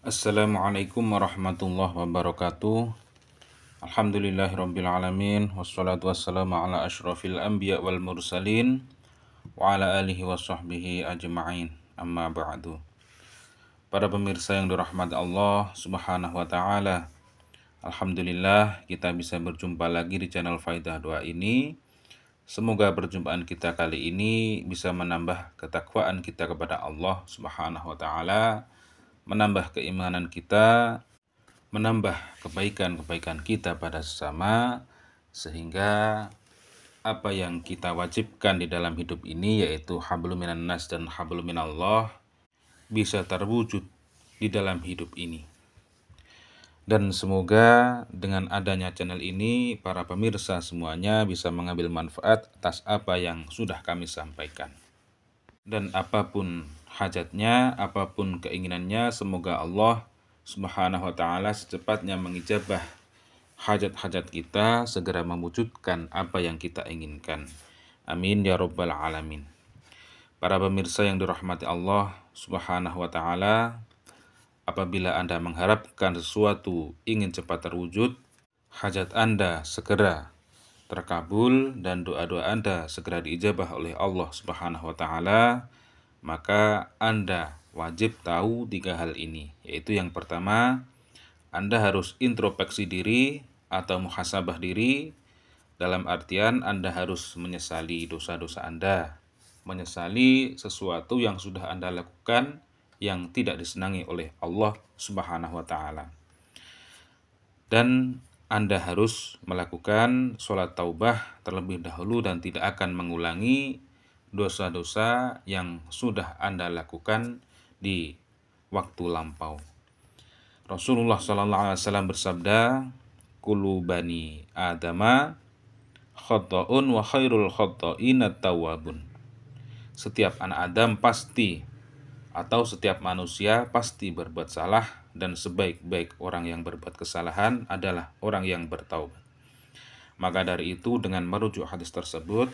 Assalamualaikum warahmatullahi wabarakatuh. Alhamdulillahirrabbilalamin. Wassalatu wassalamu ala ashrafil anbiya wal mursalin wa ala alihi wa sahbihi ajma'in. Amma ba'du. Para pemirsa yang dirahmati Allah subhanahu wa ta'ala, Alhamdulillah kita bisa berjumpa lagi di channel Faidah Doa ini. Semoga perjumpaan kita kali ini bisa menambah ketakwaan kita kepada Allah subhanahu wa ta'ala, menambah keimanan kita, menambah kebaikan-kebaikan kita pada sesama, sehingga apa yang kita wajibkan di dalam hidup ini, yaitu hablum minan nas dan hablum minallah, bisa terwujud di dalam hidup ini. Dan semoga dengan adanya channel ini, para pemirsa semuanya bisa mengambil manfaat atas apa yang sudah kami sampaikan. Dan apapun hajatnya, apapun keinginannya, semoga Allah Subhanahu wa ta'ala secepatnya mengijabah hajat-hajat kita, segera mewujudkan apa yang kita inginkan. Amin ya rabbal alamin. Para pemirsa yang dirahmati Allah Subhanahu wa ta'ala, apabila Anda mengharapkan sesuatu ingin cepat terwujud, hajat Anda segera terkabul dan doa-doa Anda segera diijabah oleh Allah Subhanahu wa ta'ala, maka Anda wajib tahu 3 hal ini, yaitu yang pertama, Anda harus introspeksi diri atau muhasabah diri, dalam artian Anda harus menyesali dosa-dosa Anda, menyesali sesuatu yang sudah Anda lakukan yang tidak disenangi oleh Allah Subhanahu wa ta'ala. Dan Anda harus melakukan sholat taubah terlebih dahulu dan tidak akan mengulangi dosa-dosa yang sudah Anda lakukan di waktu lampau. Rasulullah SAW bersabda, "Kullu bani Adama khata'un wa khairul khata'ina tawwabun." Setiap anak Adam pasti, atau setiap manusia pasti berbuat salah, dan sebaik-baik orang yang berbuat kesalahan adalah orang yang bertaubat. Maka dari itu, dengan merujuk hadis tersebut,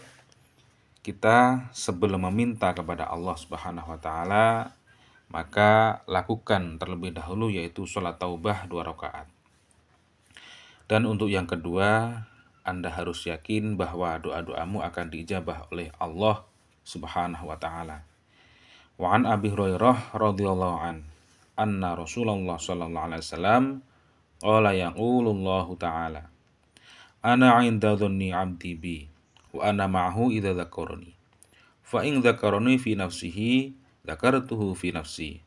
kita sebelum meminta kepada Allah Subhanahu wa ta'ala, maka lakukan terlebih dahulu yaitu sholat taubah 2 rakaat. Dan untuk yang kedua, Anda harus yakin bahwa doa-doamu akan diijabah oleh Allah Subhanahu wa ta'ala. Wa an Abi Hurairah radhiyallahu an anna Rasulullah sallallahu alaihi wasallam qala yaqulullahu ta'ala, "Ana 'inda dhanni 'abdi bi wa ana ma'ahu idza dzakarani. Fa in dzakarani fi nafsihi dzakartuhu fi nafsi.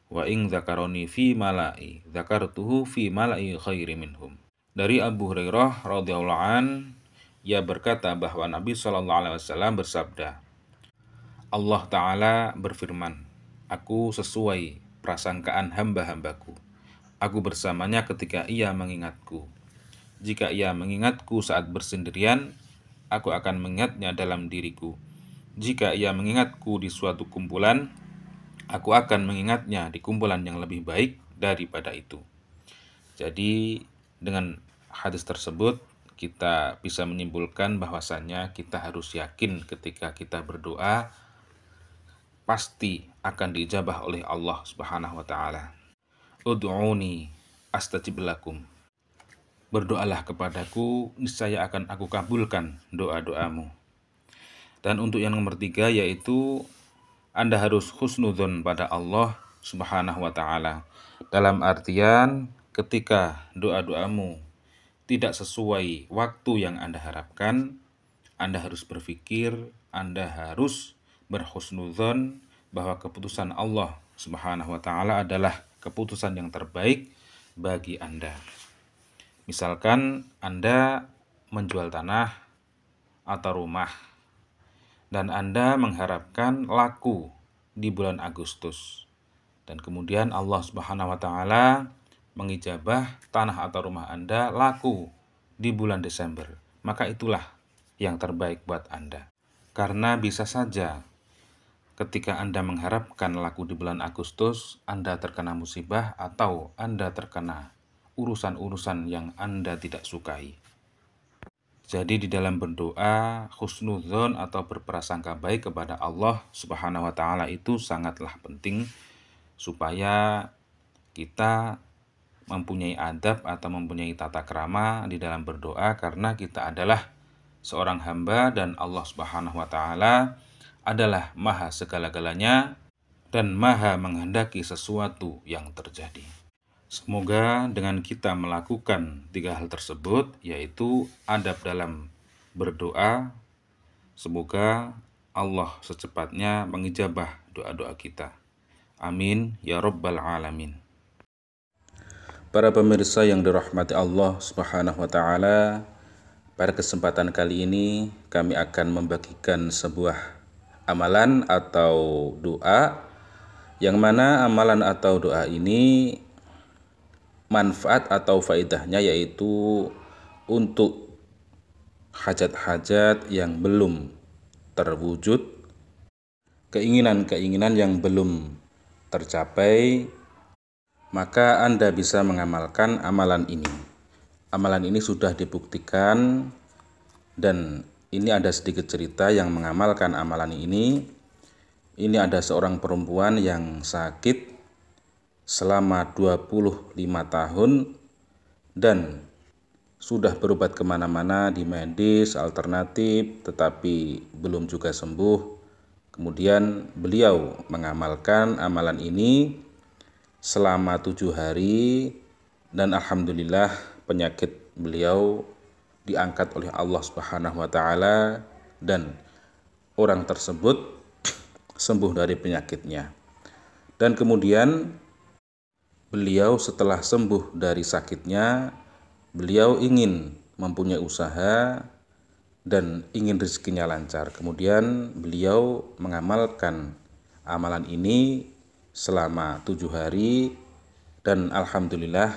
Wa in dzakarani fi mala'i dzakartuhu fi mala'i khairi minhum." Dari Abu Hurairah radhiyallahu an, ia berkata bahwa Nabi sallallahu alaihi wasallam bersabda, Allah Ta'ala berfirman, "Aku sesuai prasangkaan hamba-hambaku. Aku bersamanya ketika ia mengingatku. Jika ia mengingatku saat bersendirian, aku akan mengingatnya dalam diriku. Jika ia mengingatku di suatu kumpulan, aku akan mengingatnya di kumpulan yang lebih baik daripada itu." Jadi dengan hadis tersebut kita bisa menyimpulkan bahwasannya kita harus yakin ketika kita berdoa pasti akan diijabah oleh Allah Subhanahu wa ta'ala. Ud'uni astajib lakum. Berdoalah kepadaku, niscaya akan aku kabulkan doa-doamu. Dan untuk yang nomor 3 yaitu Anda harus husnudzon pada Allah Subhanahu wa ta'ala. Dalam artian ketika doa-doamu tidak sesuai waktu yang Anda harapkan, Anda harus berpikir, Anda harus berhusnudzon bahwa keputusan Allah Subhanahu wa ta'ala adalah keputusan yang terbaik bagi Anda. Misalkan Anda menjual tanah atau rumah dan Anda mengharapkan laku di bulan Agustus, dan kemudian Allah Subhanahu wa ta'ala mengijabah tanah atau rumah Anda laku di bulan Desember, maka itulah yang terbaik buat Anda. Karena bisa saja ketika Anda mengharapkan laku di bulan Agustus, Anda terkena musibah atau Anda terkena urusan-urusan yang Anda tidak sukai. Jadi di dalam berdoa, husnudzon atau berprasangka baik kepada Allah Subhanahu wa ta'ala itu sangatlah penting supaya kita mempunyai adab atau mempunyai tata krama di dalam berdoa, karena kita adalah seorang hamba dan Allah Subhanahu wa taala adalah maha segala-galanya dan maha menghendaki sesuatu yang terjadi. Semoga dengan kita melakukan 3 hal tersebut, yaitu adab dalam berdoa, semoga Allah secepatnya mengijabah doa-doa kita. Amin ya rabbal alamin. Para pemirsa yang dirahmati Allah Subhanahu wa taala, pada kesempatan kali ini kami akan membagikan sebuah amalan atau doa, yang mana amalan atau doa ini manfaat atau faedahnya yaitu untuk hajat-hajat yang belum terwujud, keinginan-keinginan yang belum tercapai, maka Anda bisa mengamalkan amalan ini. Amalan ini sudah dibuktikan, dan ini ada sedikit cerita yang mengamalkan amalan ini. Ini ada seorang perempuan yang sakit selama 25 tahun dan sudah berobat kemana-mana di medis alternatif, tetapi belum juga sembuh. Kemudian beliau mengamalkan amalan ini selama 7 hari, dan alhamdulillah penyakit beliau diangkat oleh Allah Subhanahu wa taala dan orang tersebut sembuh dari penyakitnya. Dan kemudian beliau setelah sembuh dari sakitnya, beliau ingin mempunyai usaha dan ingin rezekinya lancar. Kemudian beliau mengamalkan amalan ini selama 7 hari, dan alhamdulillah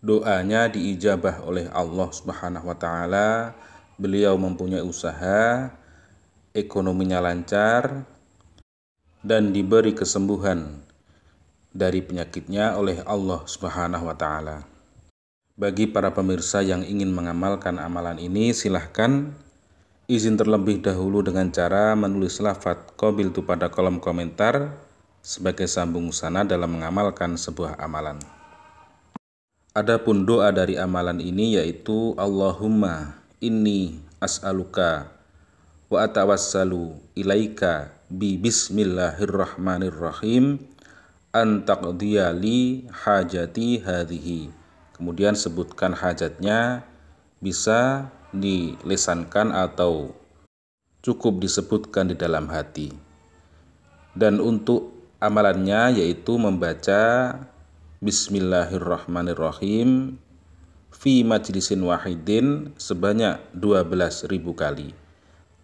doanya diijabah oleh Allah Subhanahu wa taala. Beliau mempunyai usaha, ekonominya lancar, dan diberi kesembuhan dari penyakitnya oleh Allah Subhanahu wa taala. Bagi para pemirsa yang ingin mengamalkan amalan ini, silahkan izin terlebih dahulu dengan cara menulis lafadz qabiltu pada kolom komentar sebagai sambung sana dalam mengamalkan sebuah amalan. Adapun doa dari amalan ini yaitu Allahumma inni as'aluka wa atawassalu ilaika bi bismillahirrahmanirrahim an taqdiya li hajati hadhihi. Kemudian sebutkan hajatnya, bisa dilesankan atau cukup disebutkan di dalam hati. Dan untuk amalannya yaitu membaca Bismillahirrahmanirrahim fi majlisin wahidin sebanyak 12.000 kali.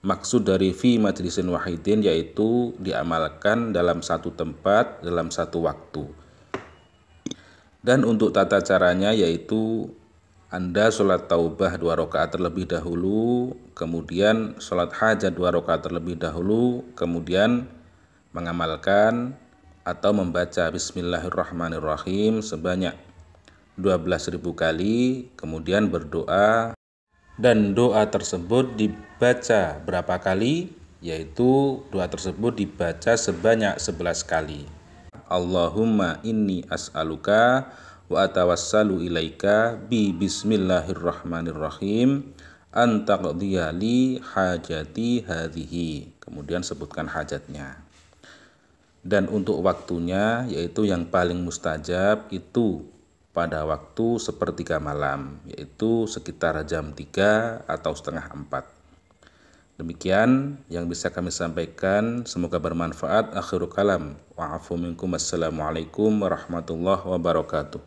Maksud dari fi majlisin wahidin yaitu diamalkan dalam satu tempat, dalam satu waktu. Dan untuk tata caranya yaitu Anda sholat taubah 2 rakaat terlebih dahulu, kemudian sholat hajat 2 rakaat terlebih dahulu, kemudian mengamalkan atau membaca Bismillahirrahmanirrahim sebanyak 12.000 kali, kemudian berdoa, dan doa tersebut dibaca berapa kali? Yaitu doa tersebut dibaca sebanyak 11 kali. Allahumma inni as'aluka wa atawassalu ilaika bi bismillahirrahmanirrahim an taqdiya li hajati hadhihi. Kemudian sebutkan hajatnya. Dan untuk waktunya yaitu yang paling mustajab itu pada waktu sepertiga malam, yaitu sekitar jam 3 atau setengah 4. Demikian yang bisa kami sampaikan, semoga bermanfaat. Akhirul kalam, wa'afu minkum, assalamualaikum warahmatullahi wabarakatuh.